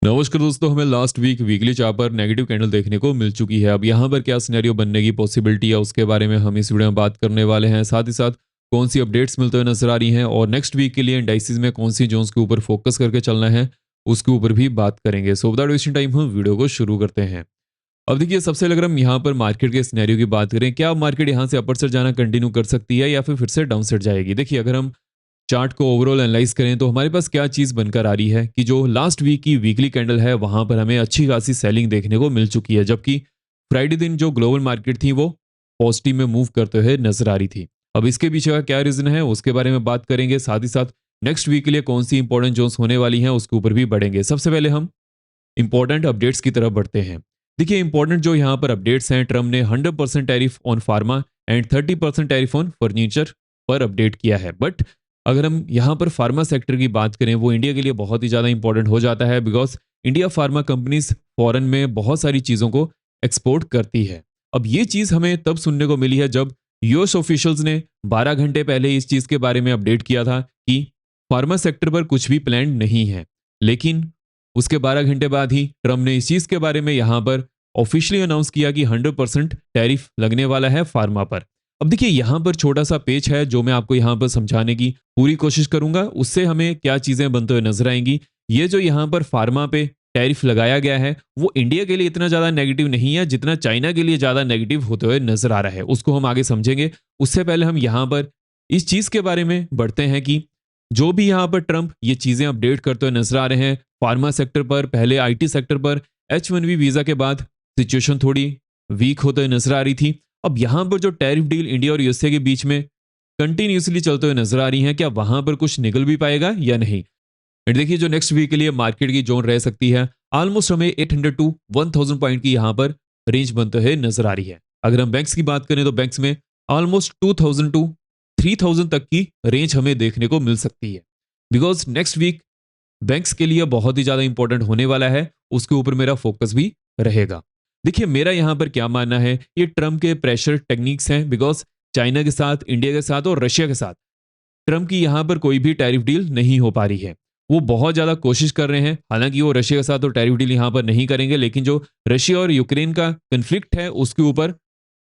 नमस्कार दोस्तों, हमें लास्ट वीक वीकली चार्ट पर नेगेटिव कैंडल देखने को मिल चुकी है। अब यहाँ पर क्या सिनेरियो बनने की पॉसिबिलिटी है उसके बारे में हम इस वीडियो में बात करने वाले हैं। साथ ही साथ कौन सी अपडेट्स मिलते हुए नजर आ रही हैं और नेक्स्ट वीक के लिए इंडाइसिस में कौन सी जोन्स के ऊपर फोकस करके चलना है उसके ऊपर भी बात करेंगे। सो विदाउट वेस्टिंग टाइम हम वीडियो को शुरू करते हैं। अब देखिए, सबसे अगर हम यहाँ पर मार्केट के सिनेरियो की बात करें, क्या मार्केट यहाँ से अपर साइड जाना कंटिन्यू कर सकती है या फिर से डाउन साइड जाएगी। देखिए, अगर हम चार्ट को ओवरऑल एनालाइज करें तो हमारे पास क्या चीज़ बनकर आ रही है कि जो लास्ट वीक की वीकली कैंडल है वहां पर हमें अच्छी खासी सेलिंग देखने को मिल चुकी है, जबकि फ्राइडे दिन जो ग्लोबल मार्केट थी वो पॉजिटिव में मूव करते हुए नजर आ रही थी। अब इसके पीछे का क्या रीजन है उसके बारे में बात करेंगे। साथ ही साथ नेक्स्ट वीक के लिए कौन सी इंपॉर्टेंट जोन्स होने वाली हैं उसके ऊपर भी बढ़ेंगे। सबसे पहले हम इंपॉर्टेंट अपडेट्स की तरफ बढ़ते हैं। देखिए, इंपॉर्टेंट जो यहाँ पर अपडेट्स हैं, ट्रम्प ने 100% tariff on pharma and 30% tariff on furniture पर अपडेट किया है। बट अगर हम यहाँ पर फार्मा सेक्टर की बात करें, वो इंडिया के लिए बहुत ही ज़्यादा इंपॉर्टेंट हो जाता है, because India pharma companies foreign में बहुत सारी चीज़ों को एक्सपोर्ट करती है। अब ये चीज़ हमें तब सुनने को मिली है जब यूएस ऑफिशियल्स ने 12 घंटे पहले इस चीज़ के बारे में अपडेट किया था कि फार्मा सेक्टर पर कुछ भी प्लान नहीं है। लेकिन उसके 12 घंटे बाद ही ट्रम्प ने इस चीज़ के बारे में यहाँ पर ऑफिशियली अनाउंस किया कि 100% टैरिफ लगने वाला है फार्मा पर। अब देखिए, यहाँ पर छोटा सा पेच है जो मैं आपको यहाँ पर समझाने की पूरी कोशिश करूंगा, उससे हमें क्या चीजें बनते हुए नजर आएंगी। ये जो यहाँ पर फार्मा पे टैरिफ लगाया गया है वो इंडिया के लिए इतना ज्यादा नेगेटिव नहीं है जितना चाइना के लिए ज्यादा नेगेटिव होते हुए नजर आ रहा है, उसको हम आगे समझेंगे। उससे पहले हम यहाँ पर इस चीज के बारे में बढ़ते हैं कि जो भी यहाँ पर ट्रंप ये चीजें अपडेट करते हुए नजर आ रहे हैं फार्मा सेक्टर पर, पहले आईटी सेक्टर पर H1B वीजा के बाद सिचुएशन थोड़ी वीक होते हुए नजर आ रही थी। अब यहाँ पर जो टैरिफ डील इंडिया और यूएसए के बीच में कंटिन्यूसली चलते हुए नजर आ रही हैं, क्या वहां पर कुछ निकल भी पाएगा या नहीं। एंड देखिए, जो नेक्स्ट वीक के लिए मार्केट की जोन रह सकती है, ऑलमोस्ट हमें 800 टू 1000 पॉइंट की यहाँ पर रेंज बनते हुए नजर आ रही है। अगर हम बैंक्स की बात करें तो बैंक्स में ऑलमोस्ट 2000 टू 3000 तक की रेंज हमें देखने को मिल सकती है, बिकॉज नेक्स्ट वीक बैंक्स के लिए बहुत ही ज्यादा इंपॉर्टेंट होने वाला है, उसके ऊपर मेरा फोकस भी रहेगा। देखिए, मेरा यहाँ पर क्या मानना है, ये ट्रम्प के प्रेशर टेक्निक्स हैं, बिकॉज चाइना के साथ, इंडिया के साथ और रशिया के साथ ट्रम्प की यहाँ पर कोई भी टैरिफ डील नहीं हो पा रही है। वो बहुत ज़्यादा कोशिश कर रहे हैं, हालांकि वो रशिया के साथ तो टैरिफ डील यहाँ पर नहीं करेंगे, लेकिन जो रशिया और यूक्रेन का कन्फ्लिक्ट है उसके ऊपर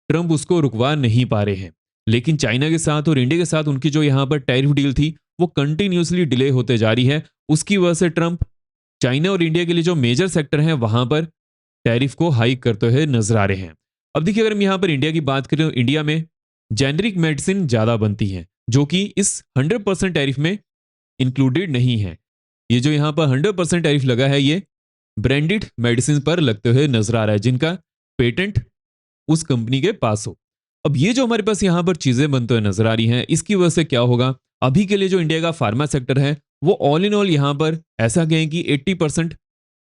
ट्रम्प उसको रुकवा नहीं पा रहे हैं। लेकिन चाइना के साथ और इंडिया के साथ उनकी जो यहाँ पर टैरिफ डील थी वो कंटिन्यूसली डिले होते जा रही है। उसकी वजह से ट्रम्प चाइना और इंडिया के लिए जो मेजर सेक्टर हैं वहां पर टैरिफ को हाइक करते हुए नजर आ रहे हैं। अब देखिए, अगर हम यहाँ पर इंडिया की बात करें तो इंडिया में जेनरिक मेडिसिन ज्यादा बनती हैं जो कि इस 100% टैरिफ में इंक्लूडेड नहीं है। ये जो यहाँ पर 100% टैरिफ लगा है ये ब्रांडेड मेडिसिन पर लगते हुए नजर आ रहा है जिनका पेटेंट उस कंपनी के पास हो। अब ये जो हमारे पास यहाँ पर चीजें बनते हुए नजर आ रही हैं, इसकी वजह से क्या होगा, अभी के लिए जो इंडिया का फार्मा सेक्टर है वो ऑल इन ऑल यहाँ पर ऐसा कहें कि 80%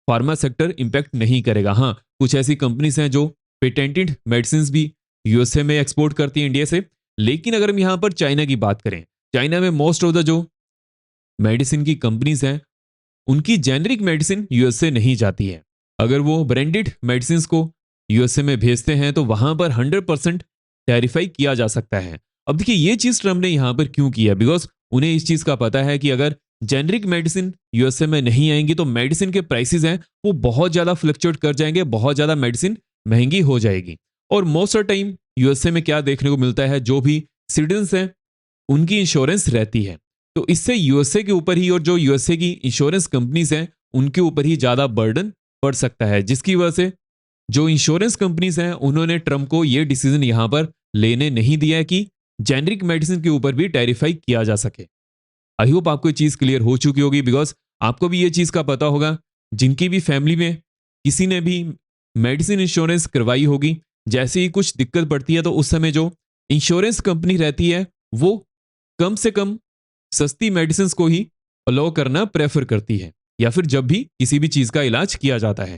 फार्मा सेक्टर इंपैक्ट नहीं करेगा। हाँ, कुछ ऐसी कंपनीज हैं जो पेटेंटेड मेडिसिन भी यूएसए में एक्सपोर्ट करती है इंडिया से। लेकिन अगर हम यहाँ पर चाइना की बात करें, चाइना में मोस्ट ऑफ द जो मेडिसिन की कंपनीज हैं उनकी जेनरिक मेडिसिन यूएसए नहीं जाती है। अगर वो ब्रांडेड मेडिसिन को यूएसए में भेजते हैं तो वहां पर 100% टैरिफाई किया जा सकता है। अब देखिए, ये चीज ट्रम्प ने यहां पर क्यों किया, बिकॉज उन्हें इस चीज का पता है कि अगर जेनरिक मेडिसिन यूएसए में नहीं आएंगी तो मेडिसिन के प्राइसेस हैं वो बहुत ज्यादा फ्लक्चुएट कर जाएंगे, बहुत ज्यादा मेडिसिन महंगी हो जाएगी। और मोस्ट ऑफ टाइम यूएसए में क्या देखने को मिलता है, जो भी सिटीजन हैं उनकी इंश्योरेंस रहती है, तो इससे यूएसए के ऊपर ही और जो यूएसए की इंश्योरेंस कंपनीज हैं उनके ऊपर ही ज्यादा बर्डन पड़ सकता है, जिसकी वजह से जो इंश्योरेंस कंपनीज हैं उन्होंने ट्रम्प को यह डिसीजन यहां पर लेने नहीं दिया है कि जेनरिक मेडिसिन के ऊपर भी टैरिफाई किया जा सके। आई होप आपको ये चीज क्लियर हो चुकी होगी, बिकॉज आपको भी ये चीज का पता होगा, जिनकी भी फैमिली में किसी ने भी मेडिसिन इंश्योरेंस करवाई होगी, जैसे ही कुछ दिक्कत पड़ती है तो उस समय जो इंश्योरेंस कंपनी रहती है वो कम से कम सस्ती मेडिसिन को ही अलाउ करना प्रेफर करती है, या फिर जब भी किसी भी चीज का इलाज किया जाता है।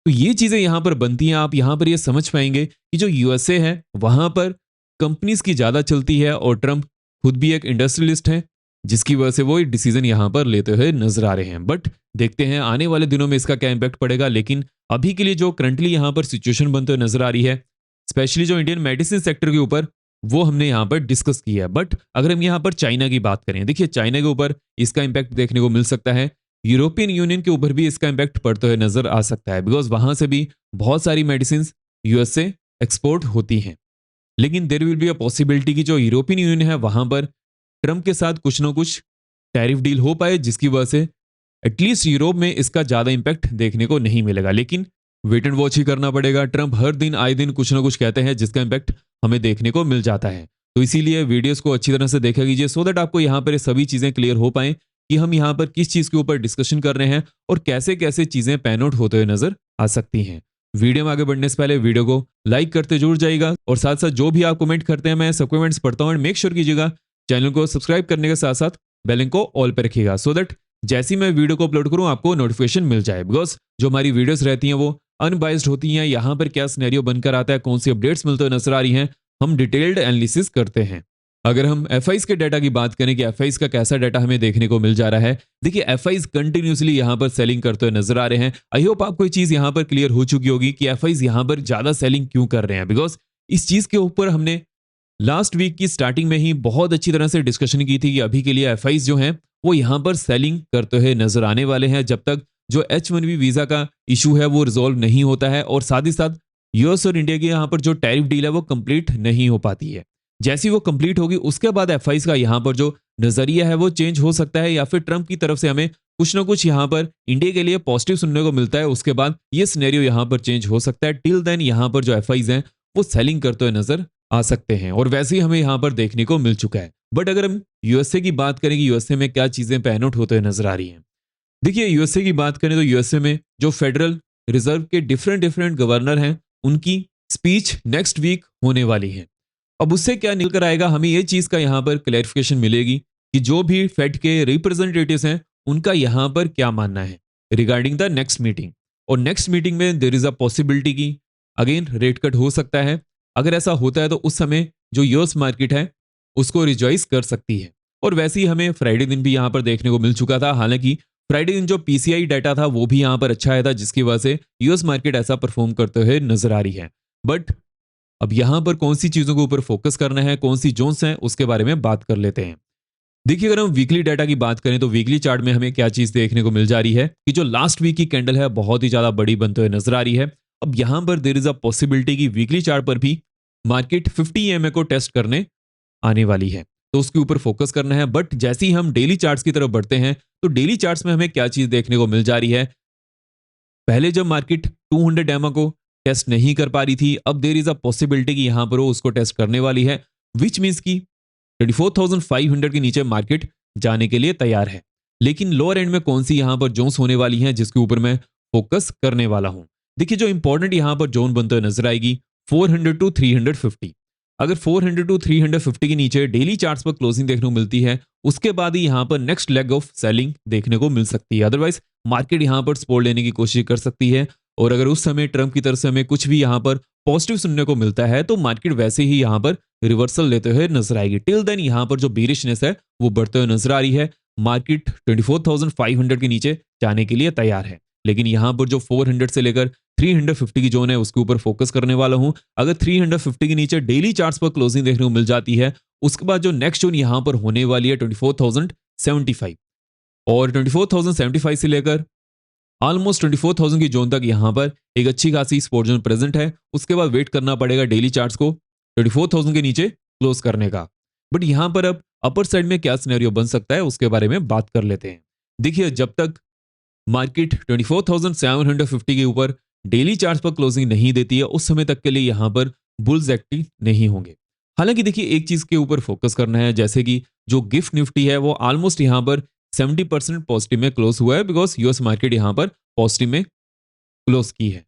तो ये चीजें यहां पर बनती हैं। आप यहां पर ये समझ पाएंगे कि जो यूएसए है वहां पर कंपनीज की ज्यादा चलती है और ट्रम्प खुद भी एक इंडस्ट्रियलिस्ट है, जिसकी वजह से वो डिसीजन यहां पर लेते हुए नजर आ रहे हैं। बट देखते हैं आने वाले दिनों में इसका क्या इंपैक्ट पड़ेगा। लेकिन अभी के लिए जो करंटली यहां पर सिचुएशन बनते हुए नजर आ रही है, स्पेशली जो इंडियन मेडिसिन सेक्टर के ऊपर, वो हमने यहां पर डिस्कस किया है। बट अगर हम यहां पर चाइना की बात करें, देखिए चाइना के ऊपर इसका इंपैक्ट देखने को मिल सकता है। यूरोपियन यूनियन के ऊपर भी इसका इम्पैक्ट पड़ते हुए नजर आ सकता है, बिकॉज वहां से भी बहुत सारी मेडिसिन यूएस से एक्सपोर्ट होती हैं। लेकिन there will be a possibility कि जो यूरोपियन यूनियन है वहां पर ट्रंप के साथ कुछ ना कुछ टैरिफ डील हो पाए, जिसकी वजह से एटलीस्ट यूरोप में इसका ज्यादा इंपैक्ट देखने को नहीं मिलेगा। लेकिन वेट एंड वॉच ही करना पड़ेगा। ट्रंप हर दिन आए दिन कुछ ना कुछ कहते हैं जिसका इंपैक्ट हमें देखने को मिल जाता है। तो इसीलिए वीडियोस को अच्छी तरह से देखा कीजिए, सो दैट आपको यहाँ पर ये सभी चीजें क्लियर हो पाए कि हम यहाँ पर किस चीज के ऊपर डिस्कशन कर रहे हैं और कैसे कैसे चीजें पैन आउट होते हुए नजर आ सकती हैं। वीडियो में आगे बढ़ने से पहले वीडियो को लाइक करते जरूर जाइएगा और साथ साथ जो भी आप कमेंट करते हैं मैं सब कमेंट्स पढ़ता हूं। एंड मेक श्योर कीजिएगा चैनल को सब्सक्राइब करने के साथ साथ बेल आइकन को ऑल पर रखिएगा, सो दैट जैसी मैं वीडियो को अपलोड करूं आपको नोटिफिकेशन मिल जाए। बिकॉज जो हमारी वीडियोस रहती हैं वो अनबाइस्ड होती हैं। यहाँ पर क्या सिनेरियो बनकर आता है, कौन सी अपडेट्स मिलते हुए नजर आ रही हैं, हम डिटेल्ड एनालिसिस करते हैं। अगर हम एफआईज के डाटा की बात करें कि एफआईज का कैसा डाटा हमें देखने को मिल जा रहा है, देखिए एफआईज कंटिन्यूसली यहाँ पर सेलिंग करते हुए नजर आ रहे हैं। आई होप आपको ये चीज यहाँ पर क्लियर हो चुकी होगी कि एफआईज यहाँ पर ज्यादा सेलिंग क्यों कर रहे हैं। बिकॉज इस चीज के ऊपर हमने लास्ट वीक की स्टार्टिंग में ही बहुत अच्छी तरह से डिस्कशन की थी कि अभी के लिए एफआईज जो हैं वो यहाँ पर सेलिंग करते हुए नजर आने वाले हैं जब तक जो H1B वीजा का इशू है वो रिजॉल्व नहीं होता है और साथ ही साथ यूएस और इंडिया की यहाँ पर जो टैरिफ डील है वो कंप्लीट नहीं हो पाती है। जैसी वो कंप्लीट होगी उसके बाद एफआईज का यहाँ पर जो नजरिया है वो चेंज हो सकता है, या फिर ट्रंप की तरफ से हमें कुछ ना कुछ यहाँ पर इंडिया के लिए पॉजिटिव सुनने को मिलता है। उसके बाद ये सिनेरियो यहाँ पर चेंज हो सकता है। टिल देन यहाँ पर जो एफआईज हैं वो सेलिंग करते हुए नजर आ सकते हैं और वैसे ही हमें यहाँ पर देखने को मिल चुका है। बट अगर हम यूएसए की बात करें कि यूएसए में क्या चीजें पैन आउट होते हुए नजर आ रही हैं, देखिए यूएसए की बात करें तो यूएसए में जो फेडरल रिजर्व के डिफरेंट डिफरेंट गवर्नर हैं उनकी स्पीच नेक्स्ट वीक होने वाली है। अब उससे क्या निकल कर आएगा, हमें ये चीज का यहाँ पर क्लैरिफिकेशन मिलेगी कि जो भी फेड के रिप्रेजेंटेटिव्स हैं उनका यहाँ पर क्या मानना है रिगार्डिंग द नेक्स्ट मीटिंग। और नेक्स्ट मीटिंग में देर इज अ पॉसिबिलिटी की अगेन रेट कट हो सकता है। अगर ऐसा होता है तो उस समय जो यूएस मार्केट है उसको रिजॉइस कर सकती है। और वैसे ही हमें फ्राइडे दिन भी यहाँ पर देखने को मिल चुका था। हालांकि फ्राइडे दिन जो पीसीआई डाटा था वो भी यहाँ पर अच्छा आया था, जिसकी वजह से यूएस मार्केट ऐसा परफॉर्म करते हुए नजर आ रही है। बट अब यहाँ पर कौन सी चीजों के ऊपर फोकस करना है, कौन सी जोन्स हैं, उसके बारे में बात कर लेते हैं। देखिए अगर हम वीकली डाटा की बात करें तो वीकली चार्ट में हमें क्या चीज देखने को मिल जा रही है कि जो लास्ट वीक की कैंडल है बहुत ही ज्यादा बड़ी बनते हुए नजर आ रही है। अब यहाँ पर देर इज अ पॉसिबिलिटी की वीकली चार्ट पर भी मार्केट 50 EMA को टेस्ट करने आने वाली है, तो उसके ऊपर फोकस करना है। बट जैसे ही हम डेली चार्ट्स की तरफ बढ़ते हैं तो डेली चार्ट्स में हमें क्या चीज देखने को मिल जा रही है, पहले जब मार्केट 200 EMA को टेस्ट नहीं कर पा रही थी, अब देर इज अ पॉसिबिलिटी कि यहां पर वो उसको टेस्ट करने वाली है, विच मीन्स की 24,500 के नीचे मार्केट जाने के लिए तैयार है। लेकिन लोअर एंड में कौन सी यहां पर जोन्स होने वाली हैं जिसके ऊपर मैं फोकस करने वाला हूं। देखिए जो इंपॉर्टेंट यहां पर जोन बनते हुए नजर आएगी 400 टू 350। अगर 400 टू 350 के नीचे डेली चार्ट्स पर क्लोजिंग देखने को मिलती है उसके बाद ही यहां पर नेक्स्ट लेग ऑफ सेलिंग देखने को मिल सकती है। अदरवाइज मार्केट यहां पर सपोर्ट लेने की कोशिश कर सकती है और अगर उस समय ट्रंप की तरफ से हमें कुछ भी यहां पर पॉजिटिव सुनने को मिलता है तो मार्केट वैसे ही यहां पर रिवर्सल लेते हुए नजर आएगी। टिल देन यहां पर जो बेरिशनेस है वो बढ़ते हुए नजर आ रही है। मार्केट 24,500 के नीचे जाने के लिए तैयार है, लेकिन यहां पर जो 400 से लेकर 350 की जोन है उसके ऊपर फोकस करने वाला हूं। अगर 350 के नीचे डेली चार्ट्स पर क्लोजिंग देखने को मिल जाती है उसके बाद जो नेक्स्ट जोन यहां पर होने वाली है 24,075 और 24,075 से लेकर ऑलमोस्ट 24,000 की जोन तक यहां पर एक अच्छी खासी सपोर्ट जोन प्रेजेंट है। उसके बाद वेट करना पड़ेगा डेली चार्ट्स को 24,000 के नीचे क्लोज करने का। बट यहां पर अब अपर साइड में क्या सिनेरियो बन सकता है उसके बारे में बात कर लेते हैं। देखिए जब तक मार्केट 24,750 के ऊपर डेली चार्ट्स पर क्लोजिंग नहीं देती है उस समय तक के लिए यहां पर बुल्स एक्टिव नहीं होंगे। हालांकि देखिए एक चीज के ऊपर फोकस करना है, जैसे कि जो गिफ्ट निफ्टी है वो ऑलमोस्ट यहां पर 70% पॉजिटिव में क्लोज हुआ है, बिकॉज यूएस मार्केट यहां पर पॉजिटिव में क्लोज की है।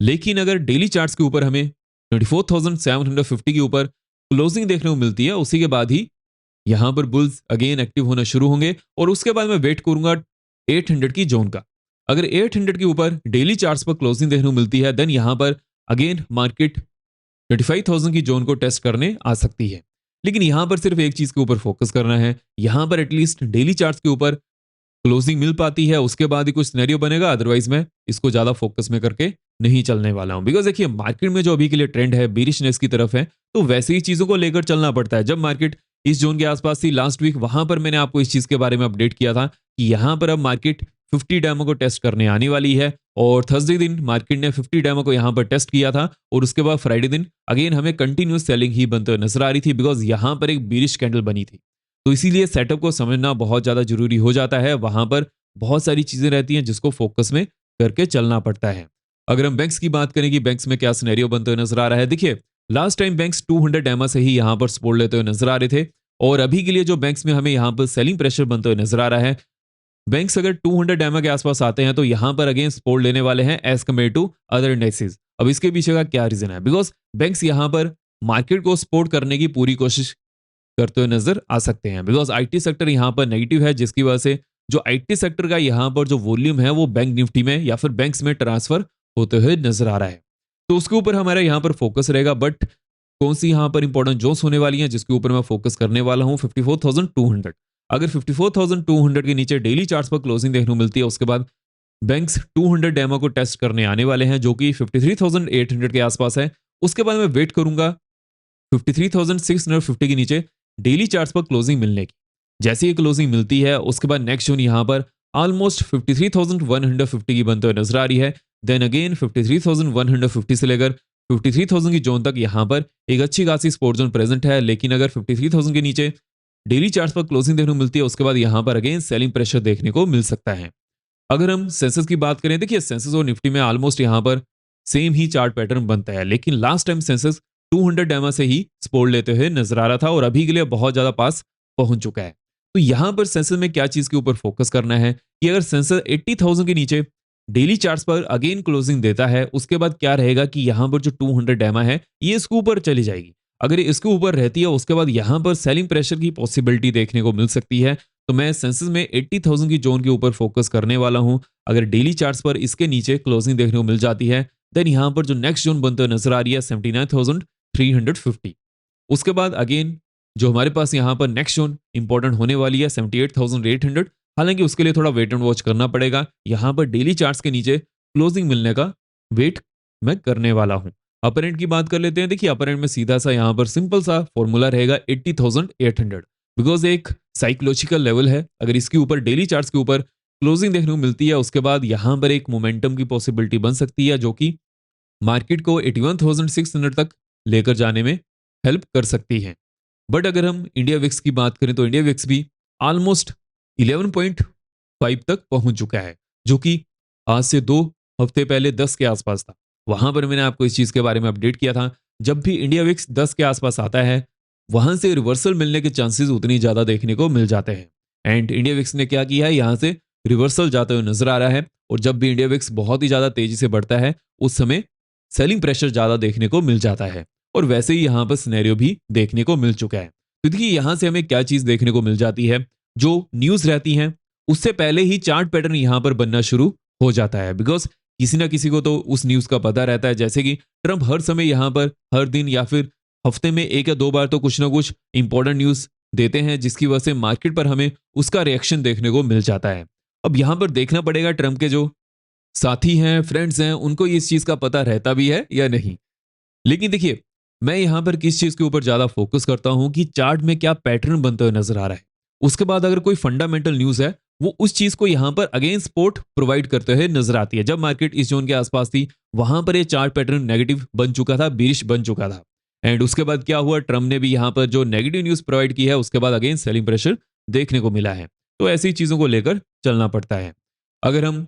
लेकिन अगर डेली चार्ट्स के ऊपर हमें 24,750 के ऊपर क्लोजिंग देखने को मिलती है उसी के बाद ही यहां पर बुल्स अगेन एक्टिव होना शुरू होंगे और उसके बाद मैं वेट करूंगा 800 की जोन का। अगर 800 के ऊपर डेली चार्ट्स पर क्लोजिंग देखने को मिलती है देन यहां पर अगेन मार्केट 25,000 की जोन को टेस्ट करने आ सकती है। लेकिन यहां पर सिर्फ एक चीज के ऊपर फोकस करना है, यहां पर एटलीस्ट डेली चार्ट्स के ऊपर क्लोजिंग मिल पाती है उसके बाद ही कुछ सिनेरियो बनेगा। अदरवाइज मैं इसको ज्यादा फोकस में करके नहीं चलने वाला हूं, बिकॉज देखिए मार्केट में जो अभी के लिए ट्रेंड है बेरिशनेस की तरफ है, तो वैसे ही चीजों को लेकर चलना पड़ता है। जब मार्केट इस जोन के आसपास थी लास्ट वीक, वहां पर मैंने आपको इस चीज के बारे में अपडेट किया था कि यहां पर अब मार्केट 50 डेमो को टेस्ट करने आने वाली है। और थर्सडे दिन मार्केट ने 50 डेमो को यहाँ पर टेस्ट किया था और उसके बाद फ्राइडे दिन अगेन हमें कंटिन्यूस सेलिंग ही बनते हुए नजर आ रही थी, बिकॉज यहाँ पर एक बीरिश कैंडल बनी थी। तो इसीलिए सेटअप को समझना बहुत ज़्यादा जरूरी हो जाता है। वहां पर बहुत सारी चीज़ें रहती हैं जिसको फोकस में करके चलना पड़ता है। अगर हम बैंक्स की बात करें कि बैंक्स में क्या सिनेरियो बनते हुए नजर आ रहा है, देखिए लास्ट टाइम बैंक्स 200 एमए से ही यहाँ पर सपोर्ट लेते हुए नजर आ रहे थे और अभी के लिए जो बैंक्स में हमें यहाँ पर सेलिंग प्रेशर बनते हुए नजर आ रहा है, बैंक्स अगर 200 एमए के आसपास आते हैं तो यहाँ पर अगेन सपोर्ट लेने वाले हैं as compared to other indexes. अब इसके पीछे का क्या रीजन है, बिकॉज बैंक्स यहाँ पर मार्केट को सपोर्ट करने की पूरी कोशिश करते हुए नजर आ सकते हैं, बिकॉज आईटी सेक्टर यहाँ पर नेगेटिव है, जिसकी वजह से जो आईटी सेक्टर का यहाँ पर जो वॉल्यूम है वो बैंक निफ्टी में या फिर बैंक्स में ट्रांसफर होते हुए नजर आ रहा है। तो उसके ऊपर हमारा यहाँ पर फोकस रहेगा। बट कौन सी यहाँ पर इंपॉर्टेंट जोन्स होने वाली हैं जिसके ऊपर मैं फोकस करने वाला हूँ, 54,200। अगर 54,200 के नीचे डेली चार्ट्स पर क्लोजिंग देखने को मिलती है, उसके बाद बैंक्स 200 डेमो को टेस्ट करने आने वाले हैं जो कि 53,800 के आसपास है। उसके बाद मैं वेट करूंगा 53,650 के नीचे डेली चार्ट्स पर क्लोजिंग मिलने की। जैसे ही क्लोजिंग मिलती है उसके बाद नेक्स्ट जोन यहाँ पर ऑलमोस्ट 53,150 की बनते हुए नजर आ रही है। देन अगेन 53,150 से लेकर 53,000 की जोन तक यहाँ पर एक अच्छी खासी सपोर्ट जोन प्रेजेंट है। लेकिन अगर 53,000 के नीचे डेली चार्ट्स पर क्लोजिंग देखने को मिलती है उसके बाद यहाँ पर अगेन सेलिंग प्रेशर देखने को मिल सकता है। अगर हम सेंसेस की बात करें, देखिए सेंसेस और निफ्टी में ऑलमोस्ट यहाँ पर सेम ही चार्ट पैटर्न बनता है, लेकिन लास्ट टाइम सेंसेस 200 डेमा से ही सपोर्ट लेते हुए नजर आ रहा था और अभी के लिए बहुत ज्यादा पास पहुंच चुका है। तो यहां पर सेंसेस में क्या चीज के ऊपर फोकस करना है कि अगर सेंसेस 80,000 के नीचे डेली चार्ट्स पर अगेन क्लोजिंग देता है उसके बाद क्या रहेगा कि यहां पर जो 200 डेमा है ये इसके ऊपर चली जाएगी। अगर ये इसके ऊपर रहती है उसके बाद यहां पर सेलिंग प्रेशर की पॉसिबिलिटी देखने को मिल सकती है। तो मैं सेंसेस में 80,000 की जोन के ऊपर फोकस करने वाला हूं। अगर डेली चार्ट्स पर इसके नीचे क्लोजिंग देखने को मिल जाती है देन यहां पर जो नेक्स्ट जोन बनते हुए नजर आ रही है 79,350। उसके बाद अगेन जो हमारे पास यहाँ पर नेक्स्ट जोन इंपॉर्टेंट होने वाली है 78,800। हालांकि उसके लिए थोड़ा वेट एंड वॉच करना पड़ेगा। यहाँ पर डेली चार्ट्स के नीचे क्लोजिंग मिलने का वेट मैं करने वाला हूँ। अपर एंड की बात कर लेते हैं। देखिए अपर एंड में सीधा सा यहाँ पर सिंपल सा फॉर्मूला रहेगा 80,800, बिकॉज एक साइकोलॉजिकल लेवल है। अगर इसके ऊपर डेली चार्ट्स के ऊपर क्लोजिंग देखने को मिलती है उसके बाद यहाँ पर एक मोमेंटम की पॉसिबिलिटी बन सकती है जो कि मार्केट को 81,600 तक लेकर जाने में हेल्प कर सकती है। बट अगर हम इंडिया विक्स की बात करें तो इंडिया विक्स भी ऑलमोस्ट 11.5 तक पहुंच चुका है, जो कि आज से 2 हफ्ते पहले 10 के आसपास था। वहां पर मैंने आपको इस चीज के बारे में अपडेट किया था। जब भी इंडिया विक्स 10 के आसपास आता है वहां से रिवर्सल मिलने के चांसेस उतनी ज्यादा देखने को मिल जाते हैं। एंड इंडिया विक्स ने क्या किया है, यहां से रिवर्सल जाते हुए नजर आ रहा है। और जब भी इंडिया विक्स बहुत ही ज्यादा तेजी से बढ़ता है उस समय सेलिंग प्रेशर ज्यादा देखने को मिल जाता है। और वैसे ही यहाँ पर सिनेरियो भी देखने को मिल चुका है। तो देखिए यहाँ से हमें क्या चीज देखने को मिल जाती है, जो न्यूज रहती है उससे पहले ही चार्ट पैटर्न यहाँ पर बनना शुरू हो जाता है। बिकॉज किसी ना किसी को तो उस न्यूज का पता रहता है, जैसे कि ट्रंप हर समय यहाँ पर हर दिन या फिर हफ्ते में 1 या 2 बार तो कुछ ना कुछ इंपॉर्टेंट न्यूज देते हैं जिसकी वजह से मार्केट पर हमें उसका रिएक्शन देखने को मिल जाता है। अब यहाँ पर देखना पड़ेगा ट्रंप के जो साथी हैं, फ्रेंड्स हैं, उनको इस चीज का पता रहता भी है या नहीं। लेकिन देखिए मैं यहां पर किस चीज के ऊपर ज्यादा फोकस करता हूं कि चार्ट में क्या पैटर्न बनते हुए नजर आ रहा है। उसके बाद अगर कोई फंडामेंटल न्यूज है वो उस चीज को यहां पर अगेन सपोर्ट प्रोवाइड करते हुए नजर आती है। जब मार्केट इस जोन के आसपास थी वहां पर ये चार्ट पैटर्न नेगेटिव बन चुका था, बीरिश बन चुका था। एंड उसके बाद क्या हुआ, ट्रम्प ने भी यहां पर जो नेगेटिव न्यूज प्रोवाइड की है उसके बाद अगेन सेलिंग प्रेशर देखने को मिला है। तो ऐसी चीजों को लेकर चलना पड़ता है। अगर हम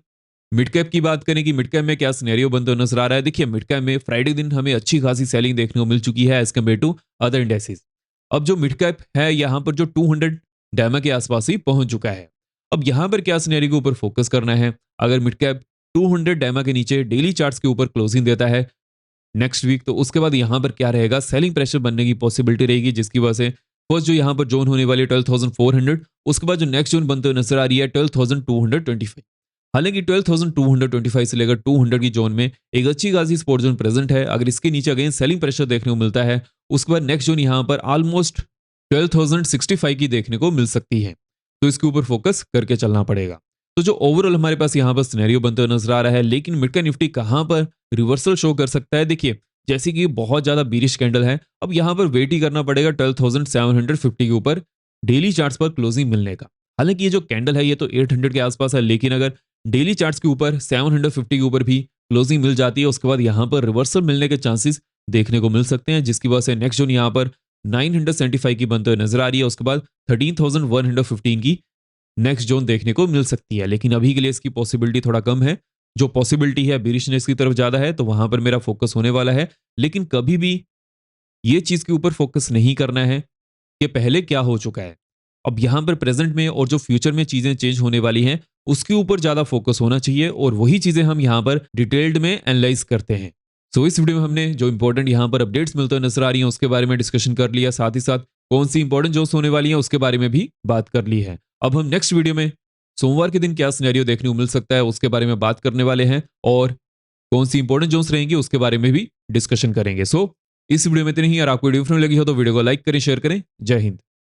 मिड कैप की बात करें कि मिड कैप में क्या सिनेरियो बनते हुए नजर आ रहा है, देखिए मिड कैप में फ्राइडे दिन हमें अच्छी खासी सेलिंग देखने को मिल चुकी है as compared to other indexes. अब जो मिड कैप है यहाँ पर जो 200 डैमा के आसपास ही पहुंच चुका है। अब यहाँ पर क्या सिनेरियो के ऊपर फोकस करना है, अगर मिड कैप 200 डैमा के नीचे डेली चार्ट्स के ऊपर क्लोजिंग देता है नेक्स्ट वीक तो उसके बाद यहाँ पर क्या रहेगा, सेलिंग प्रेशर बनने की पॉसिबिलिटी रहेगी, जिसकी वजह से फर्स्ट जो यहाँ पर जोन होने वाली है 12,400, उसके बाद जो नेक्स्ट जोन बनते हुए नजर आ रही है 12,225। हालांकि 12,225 से लेकर 200 की जोन में एक अच्छी खासी सपोर्ट जोन प्रेजेंट है। अगर इसके नीचे अगेन सेलिंग प्रेशर देखने को मिलता है उसके बाद नेक्स्ट जोन यहाँ पर ऑलमोस्ट 12,065 की देखने को मिल सकती है। तो इसके ऊपर फोकस करके चलना पड़ेगा। तो जो ओवरऑल हमारे पास यहाँ पर सिनेरियो बनते हुए नजर आ रहा है, लेकिन मिड कैप निफ्टी कहाँ पर रिवर्सल शो कर सकता है, देखिए जैसे कि बहुत ज्यादा बीरिश कैंडल है, अब यहाँ पर वेट ही करना पड़ेगा 12,750 के ऊपर डेली चार्ट्स पर क्लोजिंग मिलने का। हालांकि ये जो कैंडल है ये तो 800 के आसपास है, लेकिन अगर डेली चार्ट्स के ऊपर 750 के ऊपर भी क्लोजिंग मिल जाती है, उसके बाद यहाँ पर रिवर्सल मिलने के चांसेस देखने को मिल सकते हैं, जिसकी वजह से नेक्स्ट जोन यहाँ पर 975 की बनते हुए नजर आ रही है। उसके बाद 13,115 की नेक्स्ट जोन देखने को मिल सकती है, लेकिन अभी के लिए इसकी पॉसिबिलिटी थोड़ा कम है। जो पॉसिबिलिटी है बेरिशनेस की तरफ ज्यादा है, तो वहां पर मेरा फोकस होने वाला है। लेकिन कभी भी ये चीज के ऊपर फोकस नहीं करना है कि पहले क्या हो चुका है। अब यहां पर प्रेजेंट में और जो फ्यूचर में चीजें चेंज होने वाली हैं उसके ऊपर ज्यादा फोकस होना चाहिए, और वही चीजें हम यहां पर डिटेल्ड में एनालाइज करते हैं। सो इस वीडियो में हमने जो इंपॉर्टेंट यहां पर अपडेट्स मिलते हुए नजर आ रही हैं उसके बारे में डिस्कशन कर लिया, साथ ही साथ कौन सी इंपॉर्टेंट जोन्स होने वाली हैं उसके बारे में भी बात कर ली है। अब हम नेक्स्ट वीडियो में सोमवार के दिन क्या सिनेरियो देखने को मिल सकता है उसके बारे में बात करने वाले हैं, और कौन सी इंपॉर्टेंट जोन्स रहेंगी उसके बारे में भी डिस्कशन करेंगे। सो इस वीडियो में इतनी ही। अगर आपको वीडियो लगी हो तो वीडियो को लाइक करें, शेयर करें। जय हिंद।